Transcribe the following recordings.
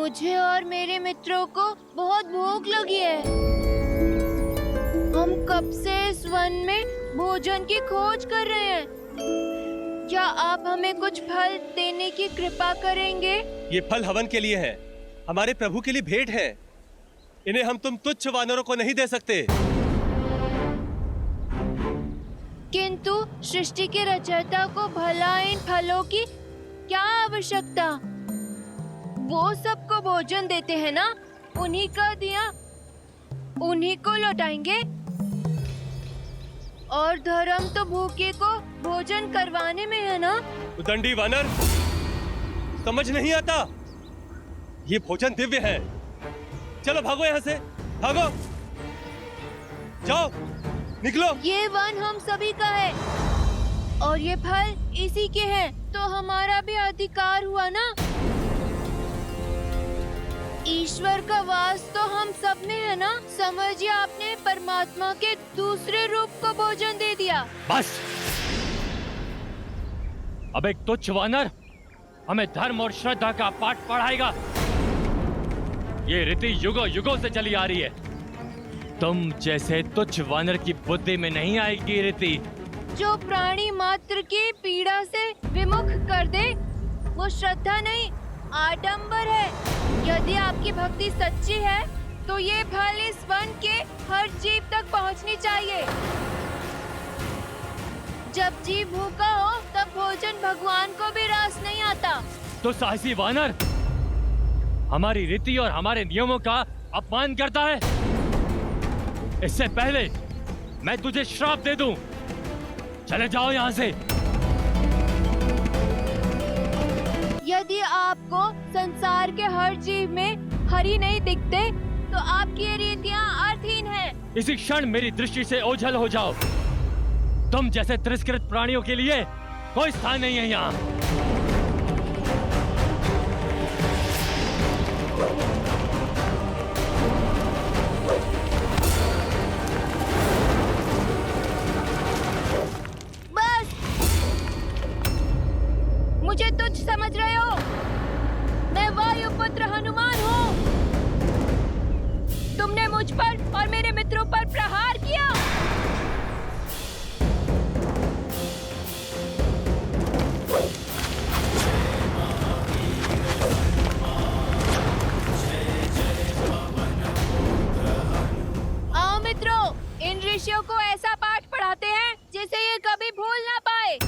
मुझे और मेरे मित्रों को बहुत भूख लगी है। हम कब से इस वन में भोजन की खोज कर रहे हैं। क्या आप हमें कुछ फल देने की कृपा करेंगे? ये फल हवन के लिए है, हमारे प्रभु के लिए भेंट है। इन्हें हम तुम तुच्छ वानरों को नहीं दे सकते। किंतु सृष्टि के रचयिता को भला इन फलों की क्या आवश्यकता? वो सबको भोजन देते हैं ना, उन्हीं का दिया उन्हीं को लौटाएंगे। और धर्म तो भूखे को भोजन करवाने में है ना। उदंडी वानर, समझ नहीं आता? ये भोजन दिव्य है। चलो भागो यहाँ से, भागो, जाओ, निकलो। ये वन हम सभी का है और ये फल इसी के हैं, तो हमारा भी अधिकार हुआ ना। ईश्वर का वास तो हम सब में है ना। समझिए, आपने परमात्मा के दूसरे रूप को भोजन दे दिया। बस, अब एक तुच्छ वानर हमें धर्म और श्रद्धा का पाठ पढ़ाएगा। ये रीति युगों युगों से चली आ रही है। तुम जैसे तुच्छ वानर की बुद्धि में नहीं आएगी रीति। जो प्राणी मात्र की पीड़ा से विमुख कर दे, वो श्रद्धा नहीं, आडंबर है। यदि आपकी भक्ति सच्ची है, तो ये फल इस वन के हर जीव तक पहुंचनी चाहिए। जब जीव भूखा हो, तब भोजन भगवान को भी रास नहीं आता। तो साहसी वानर हमारी रीति और हमारे नियमों का अपमान करता है। इससे पहले मैं तुझे श्राप दे दूं। चले जाओ यहाँ से। यदि आपको संसार के हर जीव में हरि नहीं दिखते, तो आपकी ये रीतियाँ अर्थहीन हैं। इसी क्षण मेरी दृष्टि से ओझल हो जाओ। तुम जैसे तिरस्कृत प्राणियों के लिए कोई स्थान नहीं है यहाँ। मुझे तुच्छ समझ रहे हो? मैं वायुपुत्र हनुमान हूँ। तुमने मुझ पर और मेरे मित्रों पर प्रहार किया। आओ मित्रों, इन ऋषियों को ऐसा पाठ पढ़ाते हैं जिसे ये कभी भूल ना पाए।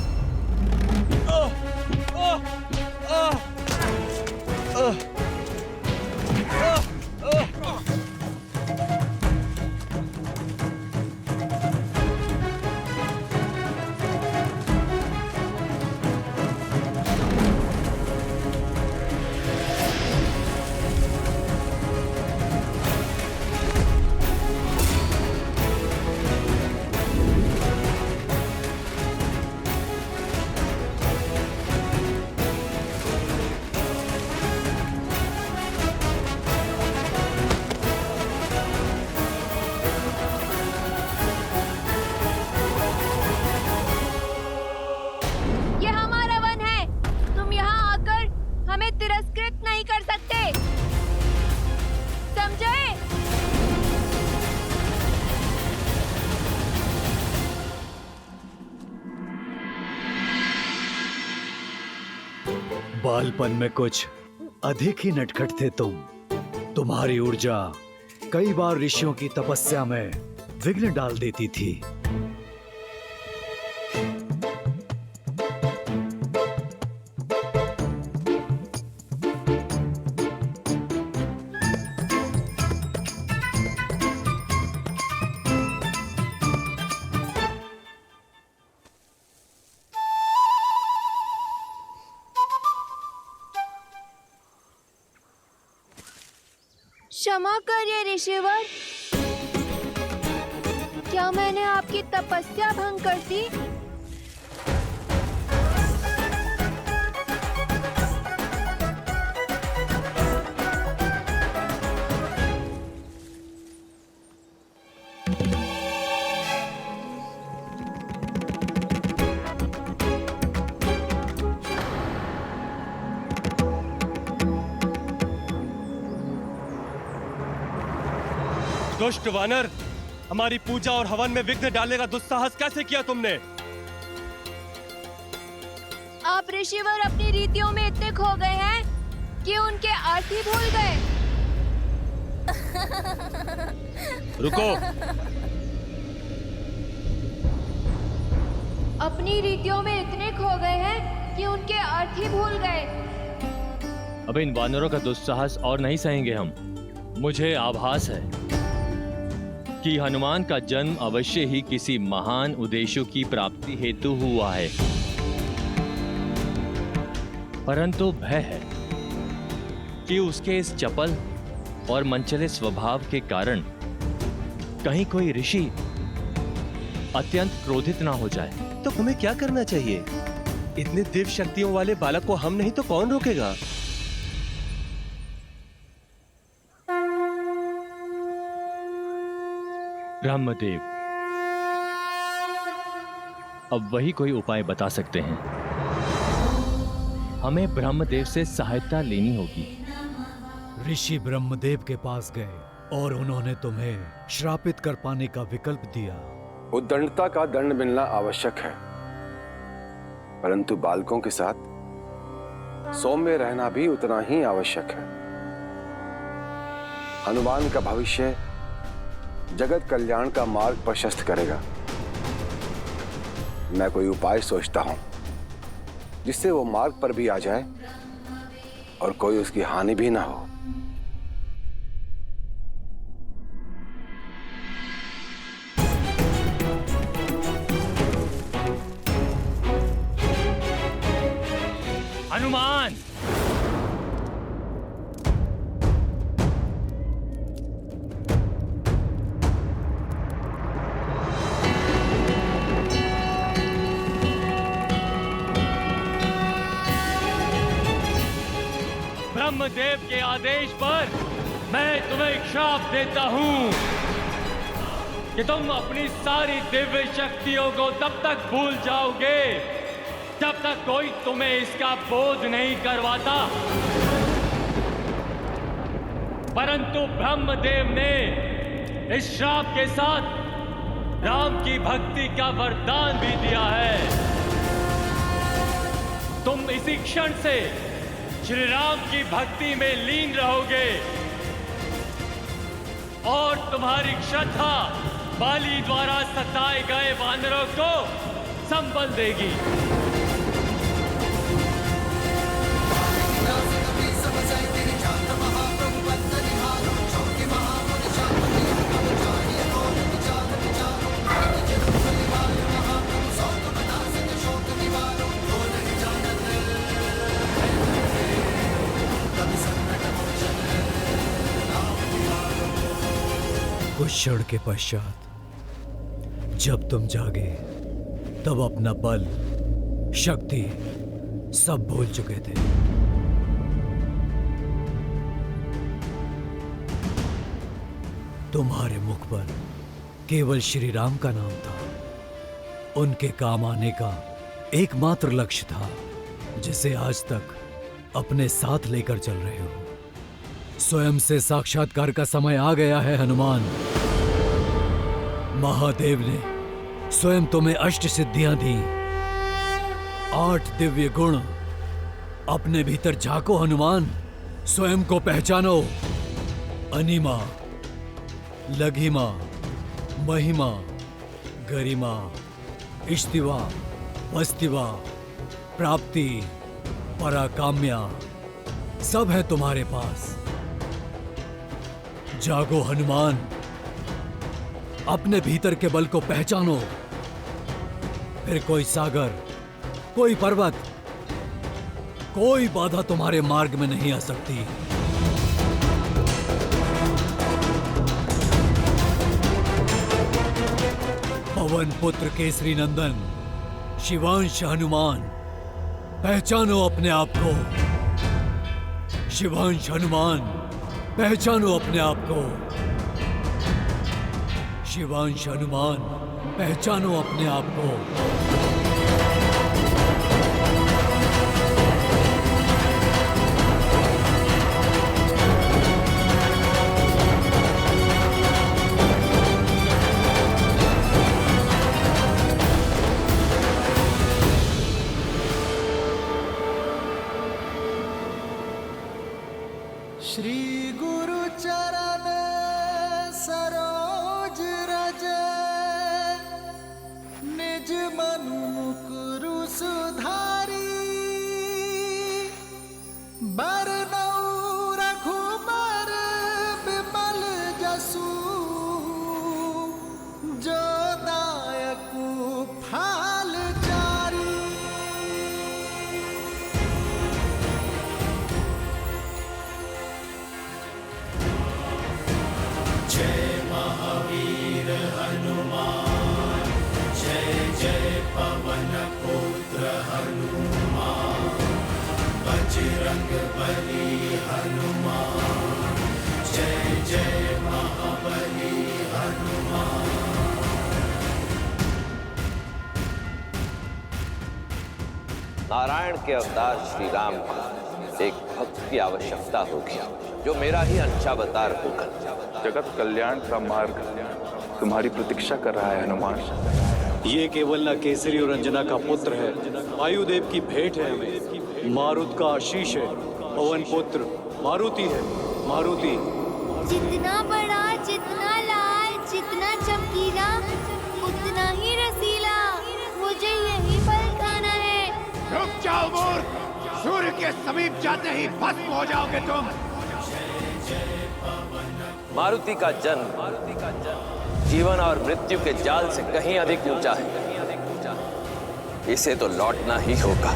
तिरस्कृत नहीं कर सकते, समझे? बालपन में कुछ अधिक ही नटखट थे तुम। तुम्हारी ऊर्जा कई बार ऋषियों की तपस्या में विघ्न डाल देती थी। क्षमा करिए ऋषिवर, क्या मैंने आपकी तपस्या भंग कर दी? दुष्ट वानर, हमारी पूजा और हवन में विघ्न डालने का दुस्साहस कैसे किया तुमने? आप ऋषिवर अपनी रीतियों में इतने खो गए हैं कि उनके अर्थ ही भूल गए। रुको। अपनी रीतियों में इतने खो गए हैं कि उनके अर्थ ही भूल गए। अब इन वानरों का दुस्साहस और नहीं सहेंगे हम। मुझे आभास है कि हनुमान का जन्म अवश्य ही किसी महान उद्देश्य की प्राप्ति हेतु हुआ है, परंतु भय है कि उसके इस चपल और मनचले स्वभाव के कारण कहीं कोई ऋषि अत्यंत क्रोधित ना हो जाए। तो हमें क्या करना चाहिए? इतने दिव्य शक्तियों वाले बालक को हम नहीं तो कौन रोकेगा? ब्रह्मदेव अब वही कोई उपाय बता सकते हैं। हमें ब्रह्मदेव से सहायता लेनी होगी। ऋषि ब्रह्मदेव के पास गए और उन्होंने तुम्हें श्रापित कर पाने का विकल्प दिया। उद्दंडता का दंड मिलना आवश्यक है, परंतु बालकों के साथ सौम्य रहना भी उतना ही आवश्यक है। हनुमान का भविष्य जगत कल्याण का मार्ग प्रशस्त करेगा। मैं कोई उपाय सोचता हूं जिससे वो मार्ग पर भी आ जाए और कोई उसकी हानि भी ना हो। हनुमान, ब्रह्मदेव के आदेश पर मैं तुम्हें श्राप देता हूं कि तुम अपनी सारी दिव्य शक्तियों को तब तक भूल जाओगे जब तक कोई तुम्हें इसका बोध नहीं करवाता। परंतु ब्रह्मदेव ने इस श्राप के साथ राम की भक्ति का वरदान भी दिया है। तुम इसी क्षण से श्री राम की भक्ति में लीन रहोगे और तुम्हारी श्रद्धा बाली द्वारा सताए गए वानरों को संबल देगी। कुछ क्षण के पश्चात जब तुम जागे तब अपना बल, शक्ति सब भूल चुके थे। तुम्हारे मुख पर केवल श्री राम का नाम था। उनके काम आने का एकमात्र लक्ष्य था जिसे आज तक अपने साथ लेकर चल रहे हो। स्वयं से साक्षात्कार का समय आ गया है हनुमान। महादेव ने स्वयं तुम्हें अष्ट सिद्धियां दी। 8 दिव्य गुण अपने भीतर झांको हनुमान। स्वयं को पहचानो। अनिमा, लघिमा, महिमा, गरिमा, इष्टिवा, वस्तिवा, प्राप्ति, पराकाम्या सब है तुम्हारे पास। जागो हनुमान, अपने भीतर के बल को पहचानो। फिर कोई सागर, कोई पर्वत, कोई बाधा तुम्हारे मार्ग में नहीं आ सकती। पवन पुत्र केसरी नंदन, शिवांश हनुमान, पहचानो अपने आप को। शिवांश हनुमान, पहचानो अपने आप को। शिवांश हनुमान, पहचानो अपने आप को। मनु मुकुरु सुधारी बरनौ रघुबर बिमल जसु जो दायकु फाल चारी। जय महावीर हनुमान, जय जय पवन पुत्र हनुमान, बजरंग बली हनुमान, जय जय महाबली हनुमान। नारायण के अवतार श्री राम को एक भक्त की आवश्यकता होगी जो मेरा ही अंशावतार होगा। जगत कल्याण का मार्ग तुम्हारी प्रतीक्षा कर रहा है हनुमान। ये केवल न केसरी और अंजना का पुत्र है, वायुदेव की भेंट है हमें। मारुत का आशीष है, पवन पुत्र मारुति है, मारुति। जितना बड़ा, जितना लाल, जितना चमकीला, उतना ही रसीला, मुझे यही फल खाना है। रुक जाओ मूर्ख, सूर्य के समीप जाते ही भस्म हो जाओगे तुम। मारुति का जन्म जीवन और मृत्यु के जाल से कहीं अधिक ऊंचा है, इसे तो लौटना ही होगा।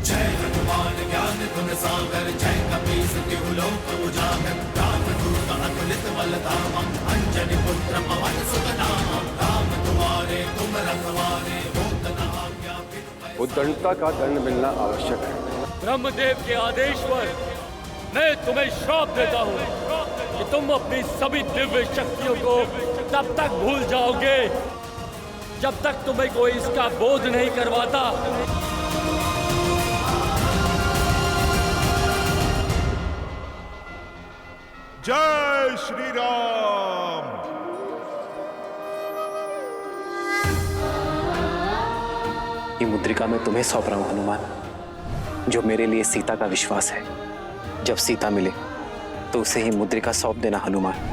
जय हनुमान ज्ञान गुण सागर, जय कपीस तिहु लोक उजागर, रामदूत अतुलित बल धामा, अंजनी पुत्र पवन सुत नामा, राम तुम्हारे तुम रखवारे, होत न आज्ञा बिनु पैसारे। उद्दंडता का दंड मिलना आवश्यक है। ब्रह्मदेव के आदेश पर मैं तुम्हें श्राप देता हूँ कि तुम अपनी सभी दिव्य शक्तियों को तब तक भूल जाओगे जब तक तुम्हें कोई इसका बोध नहीं करवाता। जय श्री राम। ये मुद्रिका मैं तुम्हें सौंप रहा हूं हनुमान, जो मेरे लिए सीता का विश्वास है। जब सीता मिले तो उसे ही मुद्रिका सौंप देना हनुमान।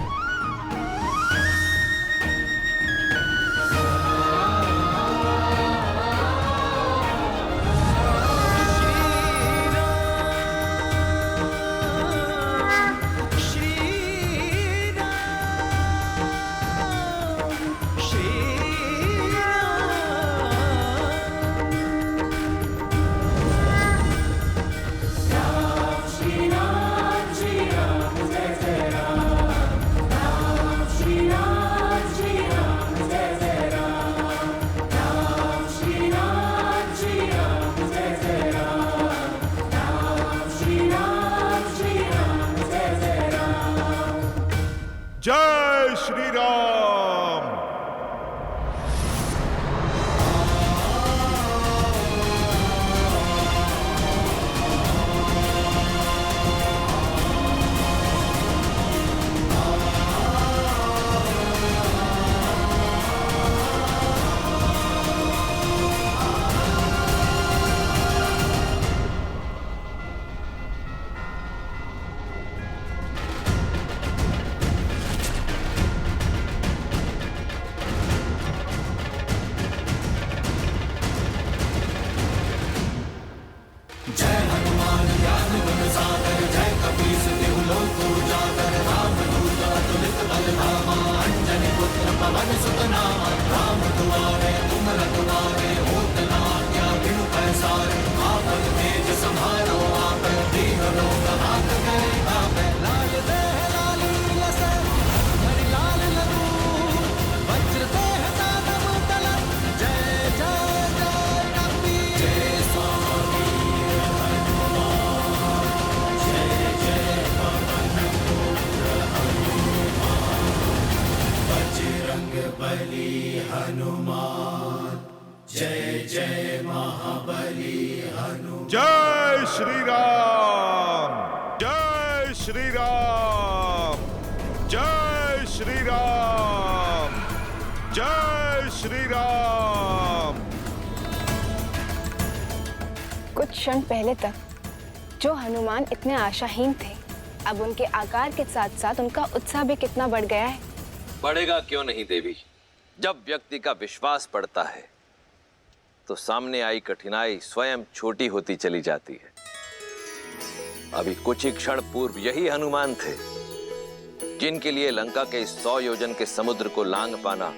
जय श्री राम। जय श्री राम। जय श्री राम। जय श्री राम। जय श्री राम। कुछ क्षण पहले तक जो हनुमान इतने आशाहीन थे, अब उनके आकार के साथ साथ उनका उत्साह भी कितना बढ़ गया है। बढ़ेगा क्यों नहीं देवी। जब व्यक्ति का विश्वास बढ़ता है तो सामने आई कठिनाई स्वयं छोटी होती चली जाती है। अभी कुछ ही क्षण पूर्व यही हनुमान थे जिनके लिए लंका के 100 योजन के समुद्र को लांघ पाना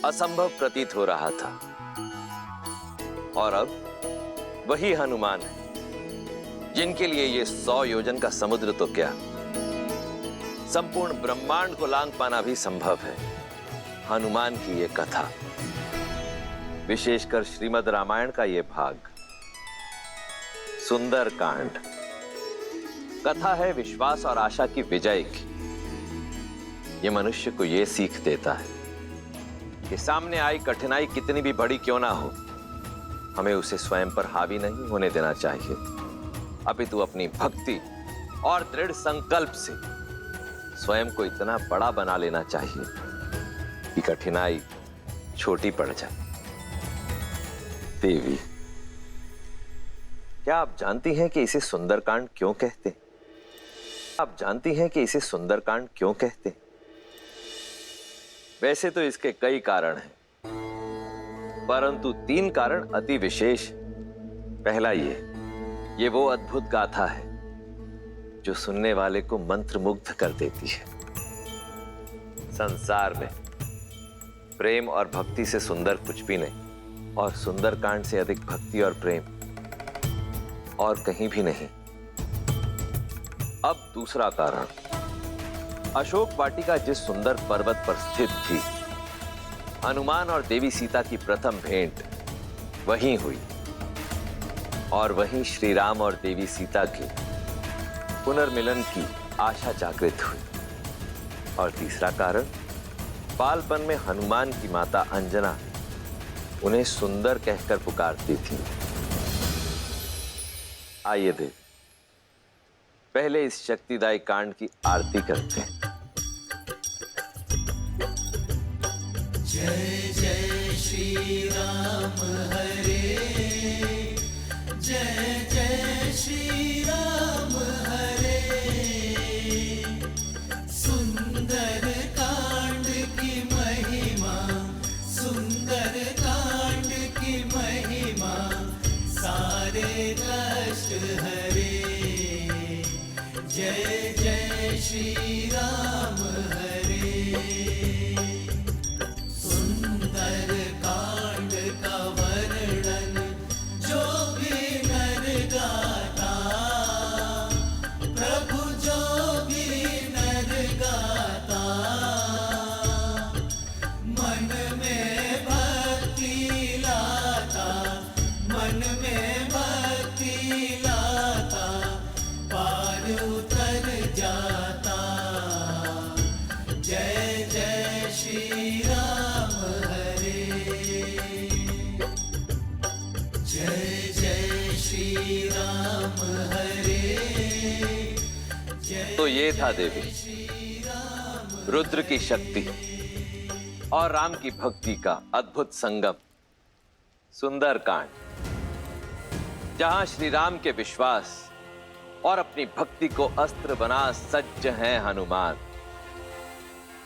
असंभव प्रतीत हो रहा था, और अब वही हनुमान है जिनके लिए ये 100 योजन का समुद्र तो क्या, संपूर्ण ब्रह्मांड को लांघ पाना भी संभव है। हनुमान की ये कथा, विशेषकर श्रीमद् रामायण का ये भाग, सुंदर कांड, कथा है विश्वास और आशा की विजय की। ये मनुष्य को ये सीख देता है कि सामने आई कठिनाई कितनी भी बड़ी क्यों ना हो, हमें उसे स्वयं पर हावी नहीं होने देना चाहिए, अपितु अपनी भक्ति और दृढ़ संकल्प से स्वयं को इतना बड़ा बना लेना चाहिए कि कठिनाई छोटी पड़ जाए। देवी, क्या आप जानती हैं कि इसे सुंदरकांड क्यों कहते हैं? आप जानती हैं कि इसे सुंदरकांड क्यों कहते हैं? वैसे तो इसके कई कारण हैं, परंतु 3 कारण अति विशेष। पहला ये वो अद्भुत गाथा है जो सुनने वाले को मंत्रमुग्ध कर देती है। संसार में प्रेम और भक्ति से सुंदर कुछ भी नहीं, और सुंदरकांड से अधिक भक्ति और प्रेम और कहीं भी नहीं। अब दूसरा कारण, अशोक वाटिका जिस सुंदर पर्वत पर स्थित थी, हनुमान और देवी सीता की प्रथम भेंट वहीं हुई, और वहीं श्री राम और देवी सीता के पुनर्मिलन की आशा जागृत हुई। और तीसरा कारण, बालपन में हनुमान की माता अंजना उन्हें सुंदर कहकर पुकारती थी। आइए देव, पहले इस शक्तिदायी कांड की आरती करते हैं। जय जय श्री राम हरे, जय जय श्री राम हरे। सुंदर कांड की महिमा, सुंदर कांड की महिमा, सारे कष्ट हरे। जय जय श्री राम हरे। सुंदर कांड का वर्णन जो भी नर गाता, प्रभु जो भी नर गाता, मन में भक्ति लाता, मन में भक्ति लाता, पार उतर जाता। जय जय श्री राम हरे, जय जय श्री राम हरे। तो ये था देवी, रुद्र की शक्ति और राम की भक्ति का अद्भुत संगम, सुंदरकांड, जहां श्री राम के विश्वास और अपनी भक्ति को अस्त्र बना सज्ज हैं हनुमान,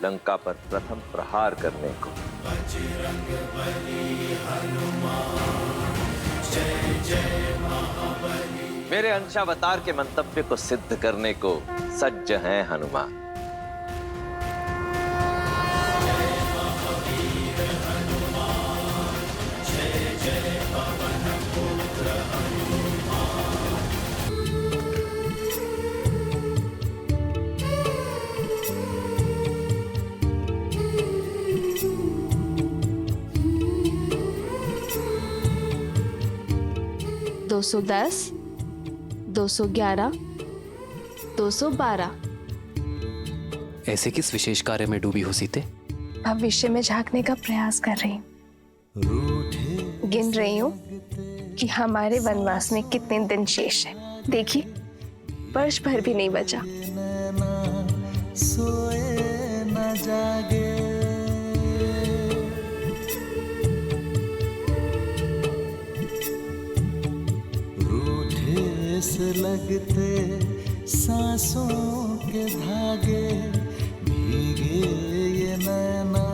लंका पर प्रथम प्रहार करने को। बजरंग बली हनुमान, जय जय महाबली। मेरे अंशावतार के मंतव्य को सिद्ध करने को सज्ज हैं हनुमान। जय महावीर हनुमान, जय जय पवन पुत्र हनुमान। दो 210, 211, 212। ऐसे किस विशेष कार्य में डूबी हो सीते? भविष्य में झांकने का प्रयास कर रही हूँ। गिन रही हूँ कि हमारे वनवास में कितने दिन शेष है। देखिए, वर्ष भर भी नहीं बचा। सोए न जागे, रूठे से लगते सांसों के धागे भीगे ये नैना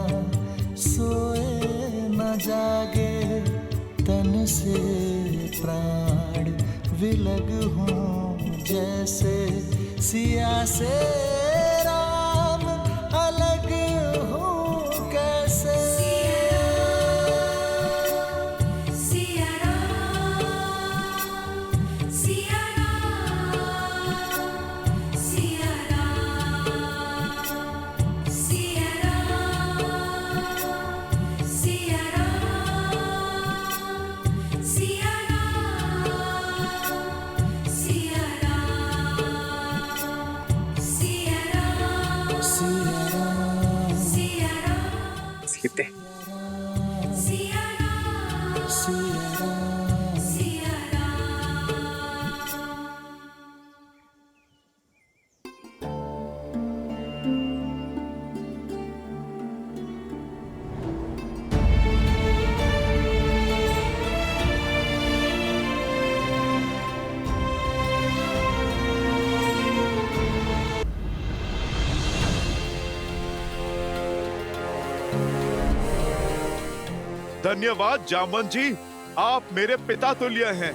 सोए न जागे तन से प्राण विलग हों जैसे सिया से राम अलग हों कैसे सीते धन्यवाद जामवन जी, आप मेरे पिता तुल्य हैं।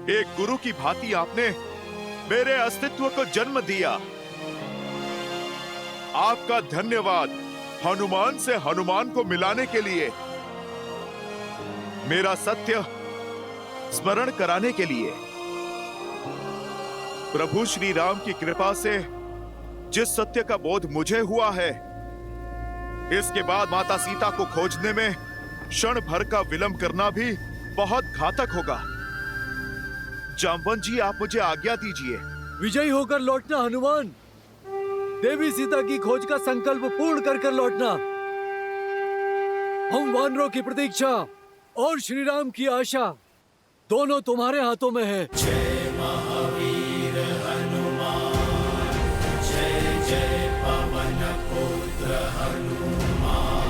एक गुरु की भांति आपने मेरे अस्तित्व को जन्म दिया। आपका धन्यवाद हनुमान से हनुमान को मिलाने के लिए, मेरा सत्य स्मरण कराने के लिए। प्रभु श्री राम की कृपा से जिस सत्य का बोध मुझे हुआ है, इसके बाद माता सीता को खोजने में क्षण भर का विलंब करना भी बहुत घातक होगा। जामवन जी, आप मुझे आज्ञा दीजिए। विजयी होकर लौटना हनुमान, देवी सीता की खोज का संकल्प पूर्ण कर कर लौटना। हम वानरों की प्रतीक्षा और श्री राम की आशा दोनों तुम्हारे हाथों में है। जय महावीर हनुमान, जय जय पवन पुत्र हनुमान,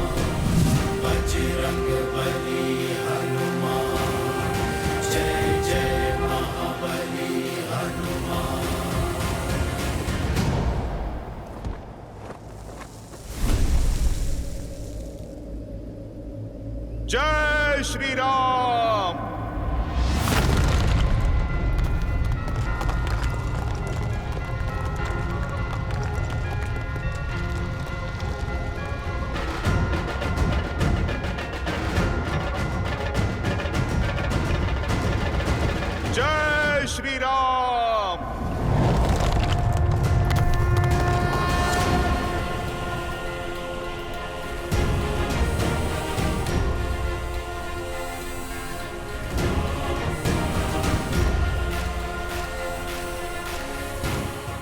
बजरंग बली हनुमान, जय जय महाबली हनुमान। जय श्री राम। जय श्री राम।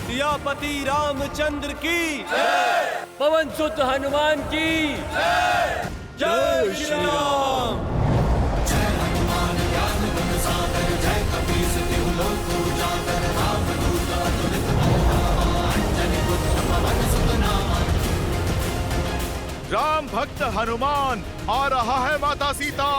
सियापति रामचंद्र की पवन सुत हनुमान की जय श्री राम। जय हनुमान ज्ञान गुण सागर, जय कपीस तिहु लोक उजागर, रामदूत अतुलित बल, अंजनी पुत्र पवन सुत नामा। राम भक्त हनुमान आ रहा है माता सीता।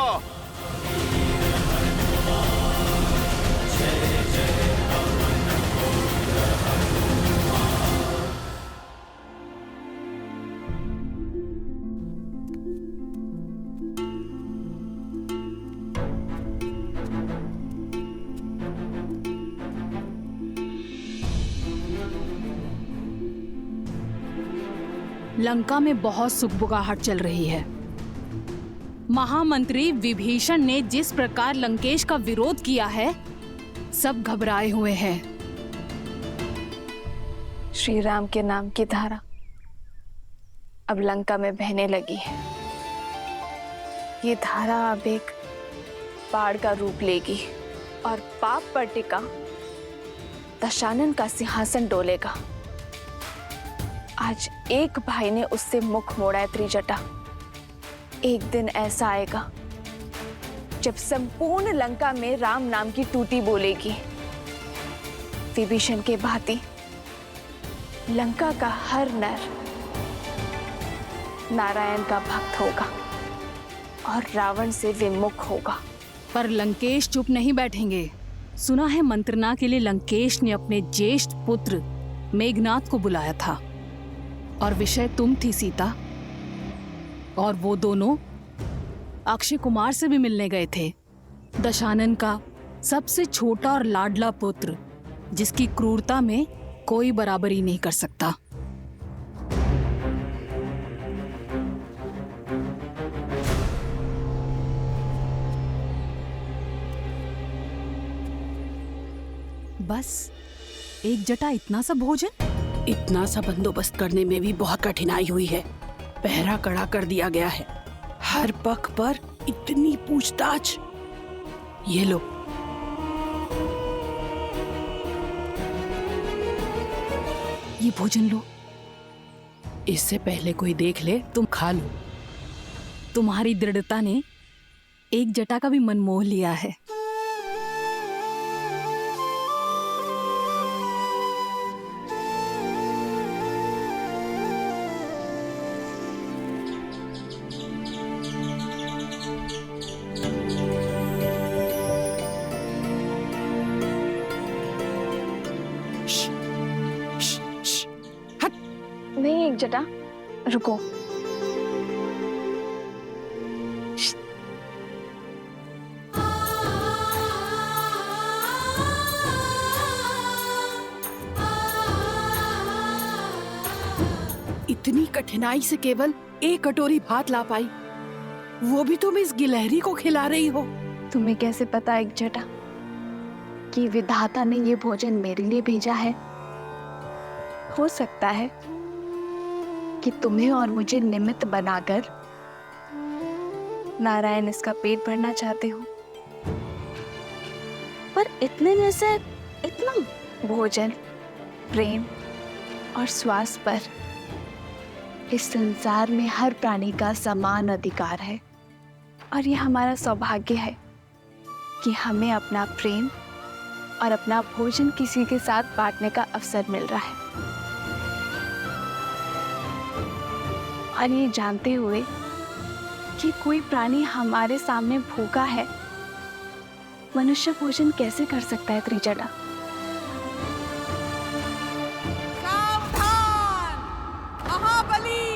लंका में बहुत सुगबुगाहट चल रही है। महामंत्री विभीषण ने जिस प्रकार लंकेश का विरोध किया है, सब घबराए हुए हैं। श्री राम के नाम की धारा अब लंका में बहने लगी है। ये धारा अब एक बाढ़ का रूप लेगी और पाप पर टिका दशानन का सिंहासन डोलेगा। आज एक भाई ने उससे मुख मोड़ा है त्रिजटा। एक दिन ऐसा आएगा जब संपूर्ण लंका में राम नाम की टूटी बोलेगी। विभीषण के भांति लंका का हर नर नारायण का भक्त होगा और रावण से विमुख होगा। पर लंकेश चुप नहीं बैठेंगे। सुना है मंत्रणा के लिए लंकेश ने अपने ज्येष्ठ पुत्र मेघनाथ को बुलाया था और विषय तुम थी सीता। और वो दोनों अक्षय कुमार से भी मिलने गए थे, दशानन का सबसे छोटा और लाडला पुत्र, जिसकी क्रूरता में कोई बराबरी नहीं कर सकता। बस एक जटा इतना सा भोजन? इतना सा बंदोबस्त करने में भी बहुत कठिनाई हुई है। पहरा कड़ा कर दिया गया है, हर पग पर इतनी पूछताछ। ये लो। ये भोजन लो। इससे पहले कोई देख ले तुम खा लो। तुम्हारी दृढ़ता ने एक जटा का भी मन मोह लिया है। नहीं एक जटा, रुको। इतनी कठिनाई से केवल एक कटोरी भात ला पाई, वो भी तुम इस गिलहरी को खिला रही हो। तुम्हें कैसे पता एक जटा कि विधाता ने ये भोजन मेरे लिए भेजा है? हो सकता है कि तुम्हें और मुझे निमित्त बनाकर नारायण इसका पेट भरना चाहते हो, पर इतने में से इतना भोजन, प्रेम और श्वास पर इस संसार में हर प्राणी का समान अधिकार है। और ये हमारा सौभाग्य है कि हमें अपना प्रेम और अपना भोजन किसी के साथ बांटने का अवसर मिल रहा है। और ये जानते हुए कि कोई प्राणी हमारे सामने भूखा है, मनुष्य भोजन कैसे कर सकता है त्रिजटा? सावधान! महाबली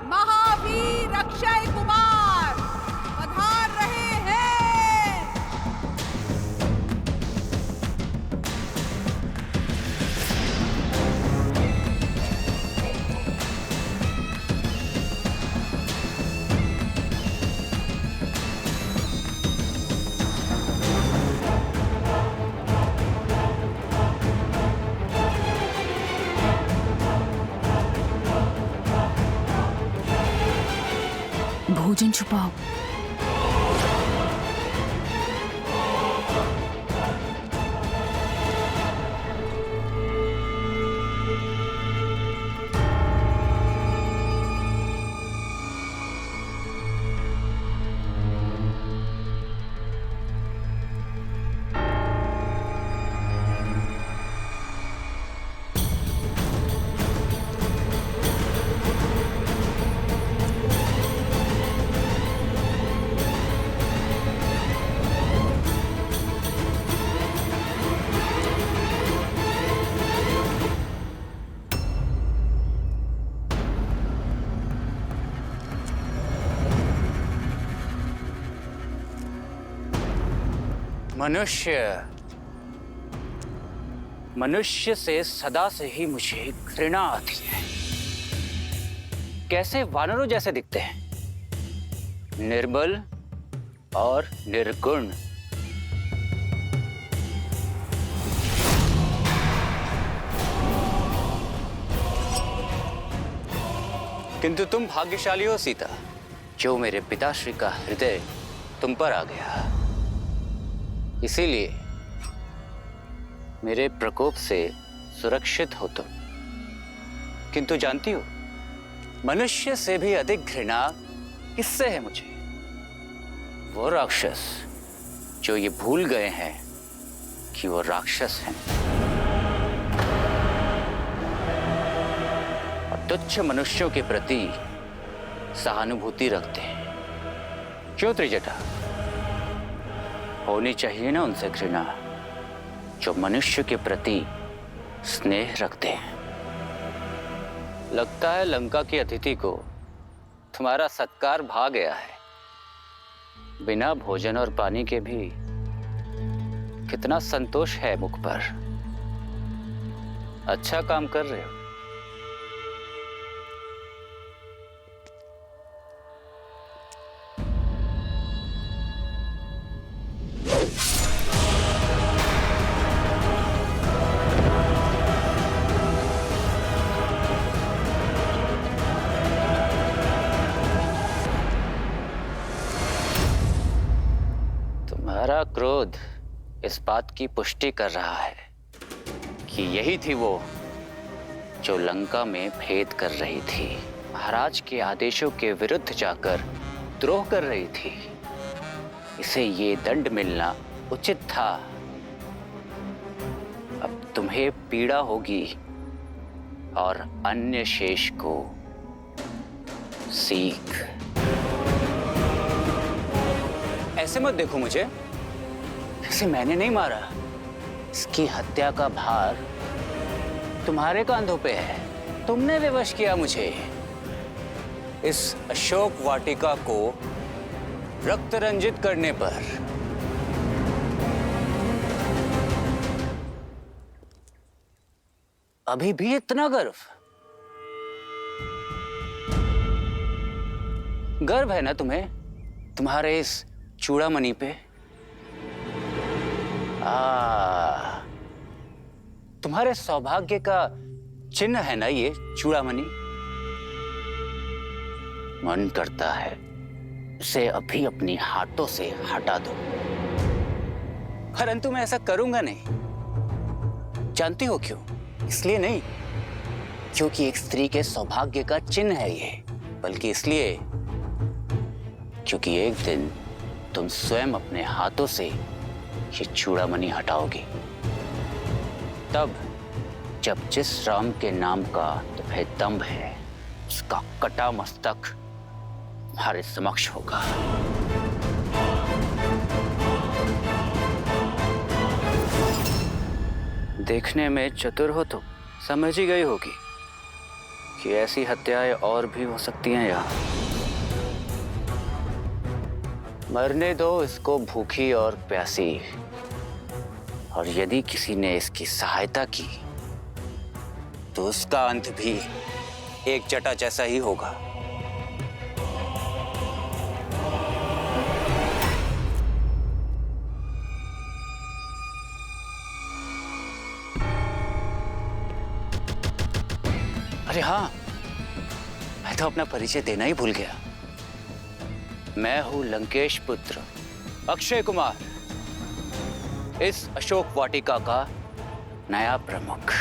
महावीर अक्षय कुमार पधार रहे हैं। भोजन छुपाओ। मनुष्य से सदा से ही मुझे घृणा आती है। कैसे वानरों जैसे दिखते हैं, निर्बल और निर्गुण। किंतु तुम भाग्यशाली हो सीता, जो मेरे पिताश्री का हृदय तुम पर आ गया। इसीलिए मेरे प्रकोप से सुरक्षित हो तुम। किंतु जानती हो, मनुष्य से भी अधिक घृणा किससे है मुझे? वो राक्षस जो ये भूल गए हैं कि वो राक्षस हैं और तुच्छ मनुष्यों के प्रति सहानुभूति रखते हैं। क्यों त्रिजटा? होनी चाहिए ना उनसे घृणा। जो मनुष्य के प्रति स्नेह रखते हैं। लगता है लंका की अतिथि को तुम्हारा सत्कार भा गया है। बिना भोजन और पानी के भी कितना संतोष है मुख पर। अच्छा काम कर रहे हो। तुम्हारा क्रोध इस बात की पुष्टि कर रहा है कि यही थी वो जो लंका में भेद कर रही थी, महाराज के आदेशों के विरुद्ध जाकर द्रोह कर रही थी। इसे ये दंड मिलना उचित था। अब तुम्हें पीड़ा होगी और अन्य शेष को सीख। ऐसे मत देखो मुझे, इसे मैंने नहीं मारा। इसकी हत्या का भार तुम्हारे कांधों पे है। तुमने विवश किया मुझे। इस अशोक वाटिका को रक्त रंजित करने पर। अभी भी इतना गर्व? गर्व है ना तुम्हें तुम्हारे इस चूड़ामणि पे? तुम्हारे सौभाग्य का चिन्ह है ना ये चूड़ामणि? मन करता है इसे अभी अपने हाथों से हटा दो, परंतु मैं ऐसा करूंगा नहीं। जानती हो क्यों? इसलिए नहीं क्योंकि एक स्त्री के सौभाग्य का चिन्ह है ये, बल्कि इसलिए क्योंकि एक दिन तुम स्वयं अपने हाथों से ये चूड़ामणि हटाओगी। तब जब जिस राम के नाम का तुम्हें दम्भ है, उसका कटा मस्तक तुम्हारे समक्ष होगा। देखने में चतुर हो तो समझ ही गई होगी कि ऐसी हत्याएं और भी हो सकती हैं यहाँ। मरने दो इसको भूखी और प्यासी, और यदि किसी ने इसकी सहायता की तो उसका अंत भी एक जटा जैसा ही होगा। अरे हाँ, मैं तो अपना परिचय देना ही भूल गया। मैं हूं लंकेश पुत्र अक्षय कुमार, इस अशोक वाटिका का नया प्रमुख।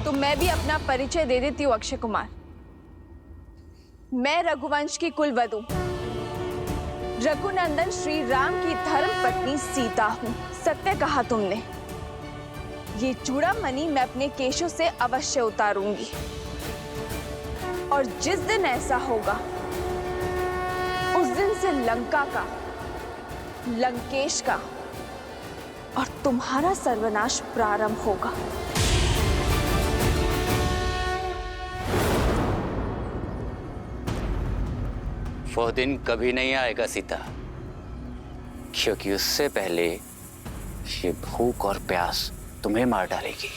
तो मैं भी अपना परिचय दे देती हूँ अक्षय कुमार। मैं रघुवंश की कुलवधू रघुनंदन श्री राम की धर्म पत्नी सीता हूँ। सत्य कहा तुमने। ये चूड़ामणि मैं अपने केशों से अवश्य उतारूंगी, और जिस दिन ऐसा होगा उस दिन से लंका का, लंकेश का और तुम्हारा सर्वनाश प्रारंभ होगा। वो दिन कभी नहीं आएगा सीता, क्योंकि उससे पहले ये भूख और प्यास तुम्हें मार डालेगी।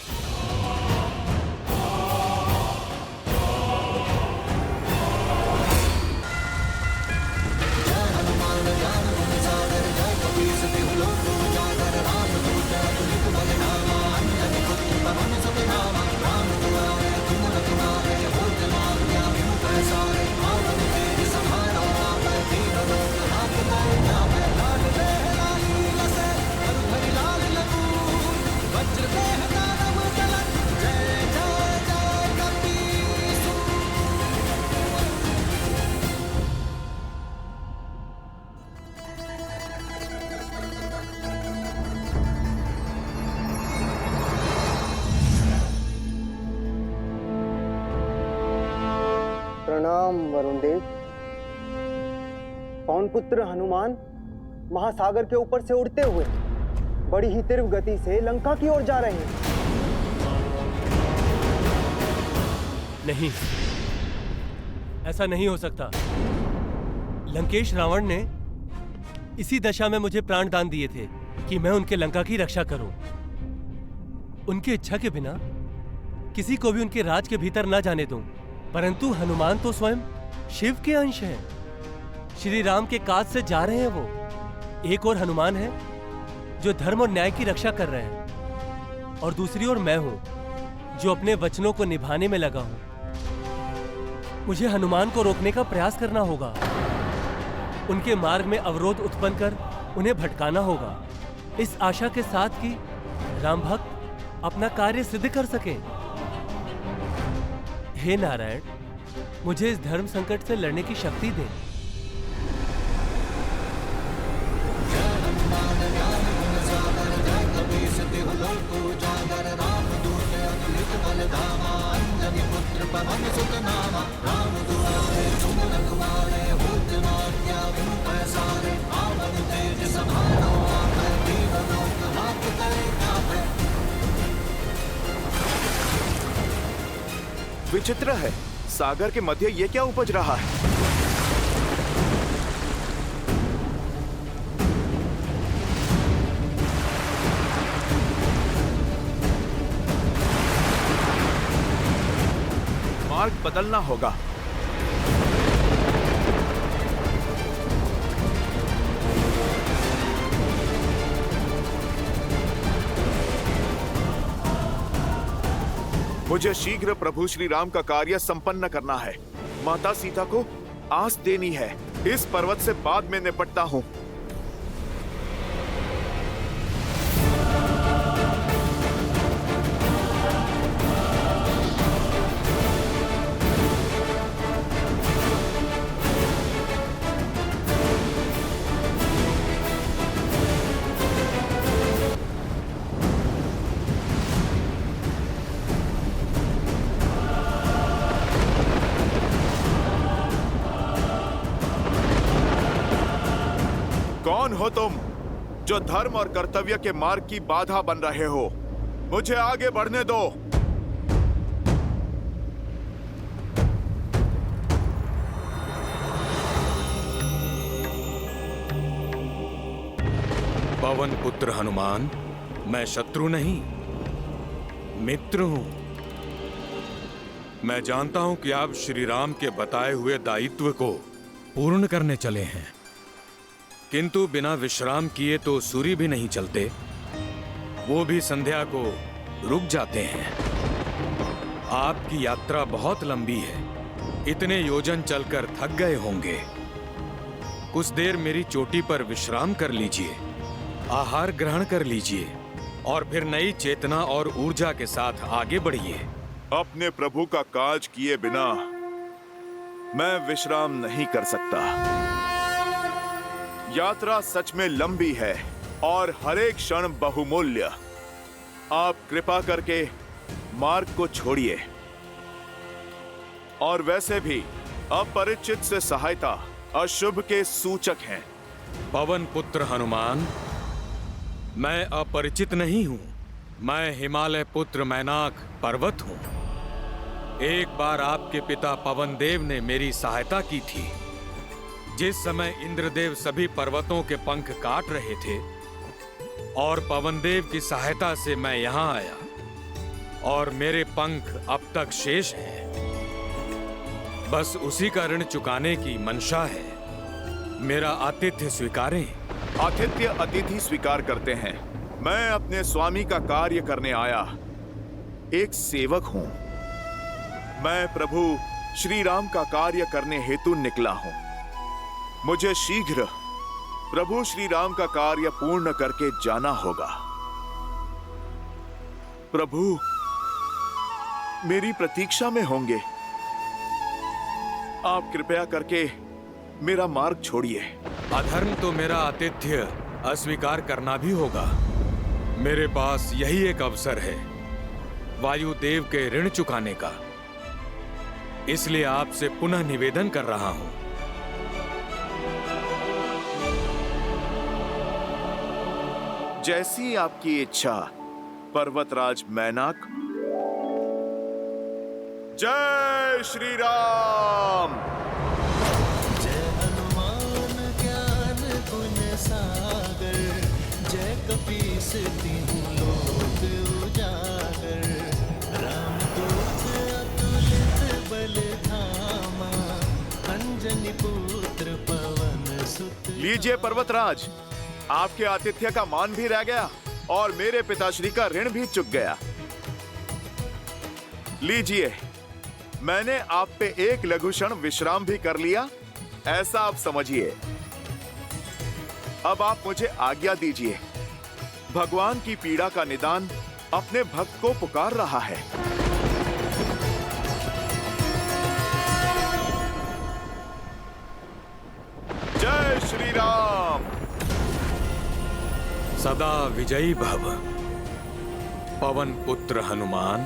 प्रणाम वरुण देव। पवन पुत्र हनुमान, महासागर के ऊपर से उड़ते हुए बड़ी ही तीव्र गति से लंका की ओर जा रहे हैं। नहीं, ऐसा नहीं हो सकता। लंकेश रावण ने इसी दशा में मुझे प्राण दान दिए थे कि मैं उनके लंका की रक्षा करूं। उनकी इच्छा के बिना किसी को भी उनके राज के भीतर न जाने दूं। परंतु हनुमान तो स्वयं शिव के अंश हैं। श्री राम के काज से जा रहे हैं वो। एक और हनुमान है जो धर्म और न्याय की रक्षा कर रहे हैं, और दूसरी ओर मैं हूं जो अपने वचनों को निभाने में लगा हूं। मुझे हनुमान को रोकने का प्रयास करना होगा, उनके मार्ग में अवरोध उत्पन्न कर उन्हें भटकाना होगा, इस आशा के साथ कि राम भक्त अपना कार्य सिद्ध कर सके। हे नारायण, मुझे इस धर्म संकट से लड़ने की शक्ति दें। विचित्र है, सागर के मध्य ये क्या उपज रहा है? मार्ग बदलना होगा। मुझे शीघ्र प्रभु श्री राम का कार्य संपन्न करना है। माता सीता को आस देनी है। इस पर्वत से बाद में निपटता हूं। कौन हो तुम जो धर्म और कर्तव्य के मार्ग की बाधा बन रहे हो? मुझे आगे बढ़ने दो। पवन पुत्र हनुमान, मैं शत्रु नहीं, मित्र हूं। मैं जानता हूं कि आप श्री राम के बताए हुए दायित्व को पूर्ण करने चले हैं, किंतु बिना विश्राम किए तो सूर्य भी नहीं चलते, वो भी संध्या को रुक जाते हैं। आपकी यात्रा बहुत लंबी है, इतने योजन चलकर थक गए होंगे। कुछ देर मेरी चोटी पर विश्राम कर लीजिए, आहार ग्रहण कर लीजिए और फिर नई चेतना और ऊर्जा के साथ आगे बढ़िए। अपने प्रभु का काज किए बिना मैं विश्राम नहीं कर सकता। यात्रा सच में लंबी है और हर एक क्षण बहुमूल्य। आप कृपा करके मार्ग को छोड़िए। और वैसे भी अपरिचित से सहायता अशुभ के सूचक हैं। पवन पुत्र हनुमान, मैं अपरिचित नहीं हूं। मैं हिमालय पुत्र मैनाक पर्वत हूं। एक बार आपके पिता पवन देव ने मेरी सहायता की थी। जिस समय इंद्रदेव सभी पर्वतों के पंख काट रहे थे और पवन देव की सहायता से मैं यहां आया और मेरे पंख अब तक शेष हैं। बस उसी का ऋण चुकाने की मंशा है। मेरा आतिथ्य स्वीकारें। आतिथ्य अतिथि स्वीकार करते हैं। मैं अपने स्वामी का कार्य करने आया एक सेवक हूं। मैं प्रभु श्री राम का कार्य करने हेतु निकला हूं। मुझे शीघ्र प्रभु श्री राम का कार्य पूर्ण करके जाना होगा। प्रभु मेरी प्रतीक्षा में होंगे। आप कृपया करके मेरा मार्ग छोड़िए। अधर्म तो मेरा आतिथ्य अस्वीकार करना भी होगा। मेरे पास यही एक अवसर है वायुदेव के ऋण चुकाने का। इसलिए आपसे पुनः निवेदन कर रहा हूं। जैसी आपकी इच्छा पर्वतराज मैनाक। जय श्री राम। जय हनुमान ज्ञान गुण सागर, जय कपीस तिहु लोक उजागर, रामदूत अतुलित बल धामा, अंजनी पुत्र पवन सुत। लीजिए पर्वतराज, आपके आतिथ्य का मान भी रह गया और मेरे पिताश्री का ऋण भी चुक गया। लीजिए, मैंने आप पे एक लघु क्षण विश्राम भी कर लिया, ऐसा आप समझिए। अब आप मुझे आज्ञा दीजिए। भगवान की पीड़ा का निदान अपने भक्त को पुकार रहा है। जय श्री राम। सदा विजयी भव पवन पुत्र हनुमान।